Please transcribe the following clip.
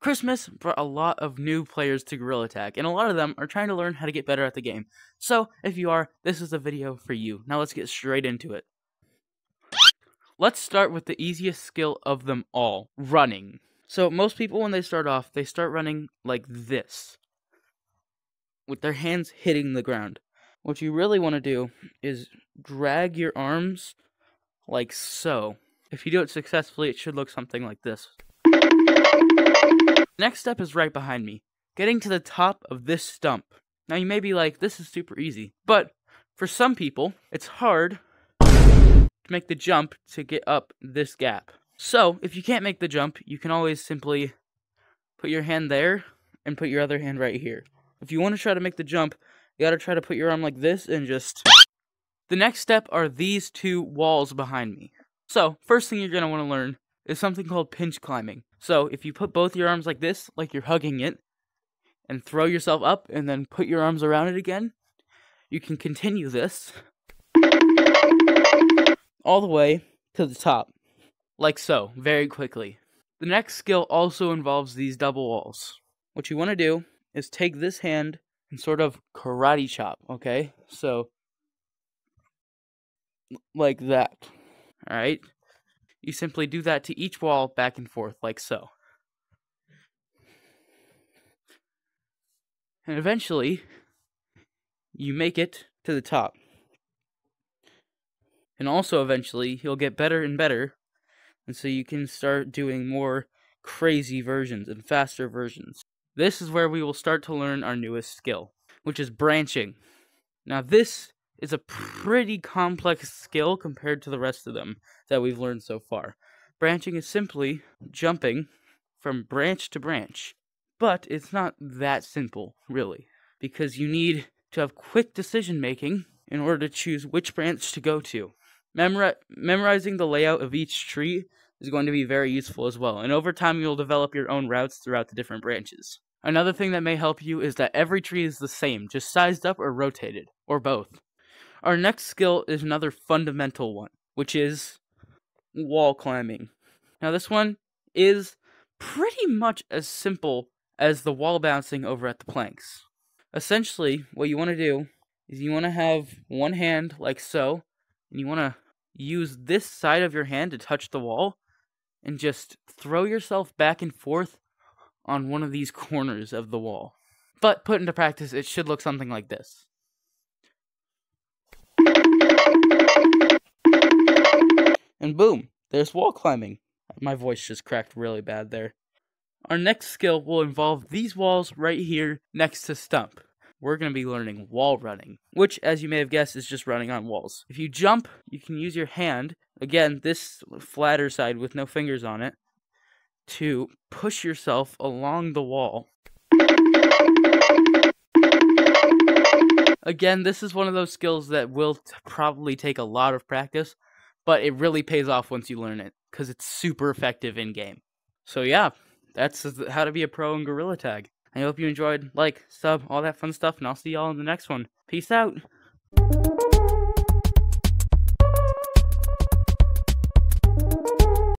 Christmas brought a lot of new players to Gorilla Tag, and a lot of them are trying to learn how to get better at the game. So, if you are, this is the video for you. Now let's get straight into it. Let's start with the easiest skill of them all, running. So, most people when they start off, they start running like this, with their hands hitting the ground. What you really want to do is drag your arms like so. If you do it successfully, it should look something like this. Next step is right behind me, getting to the top of this stump. Now you may be like, this is super easy, but for some people, it's hard to make the jump to get up this gap. So, if you can't make the jump, you can always simply put your hand there and put your other hand right here. If you want to try to make the jump, you gotta try to put your arm like this and just... The next step are these two walls behind me. So, first thing you're gonna want to learn is something called pinch climbing. So, if you put both your arms like this, like you're hugging it, and throw yourself up and then put your arms around it again, you can continue this all the way to the top. Like so, very quickly. The next skill also involves these double walls. What you want to do is take this hand and sort of karate chop, okay? So, like that, alright? You simply do that to each wall back and forth, like so. And eventually, you make it to the top. And also eventually, you'll get better and better, and so you can start doing more crazy versions and faster versions. This is where we will start to learn our newest skill, which is branching. Now this is a pretty complex skill compared to the rest of them that we've learned so far. Branching is simply jumping from branch to branch. But it's not that simple, really, because you need to have quick decision making in order to choose which branch to go to. Memorizing the layout of each tree is going to be very useful as well, and over time you'll develop your own routes throughout the different branches. Another thing that may help you is that every tree is the same, just sized up or rotated, or both. Our next skill is another fundamental one, which is wall climbing. Now this one is pretty much as simple as the wall bouncing over at the planks. Essentially, what you want to do is you want to have one hand like so, and you want to use this side of your hand to touch the wall, and just throw yourself back and forth on one of these corners of the wall. But put into practice, it should look something like this. And boom, there's wall climbing. My voice just cracked really bad there. Our next skill will involve these walls right here next to stump. We're going to be learning wall running, which, as you may have guessed, is just running on walls. If you jump, you can use your hand, again, this flatter side with no fingers on it, to push yourself along the wall. Again, this is one of those skills that will probably take a lot of practice, but it really pays off once you learn it, because it's super effective in-game. So yeah, that's how to be a pro in Gorilla Tag. I hope you enjoyed. Like, sub, all that fun stuff, and I'll see y'all in the next one. Peace out!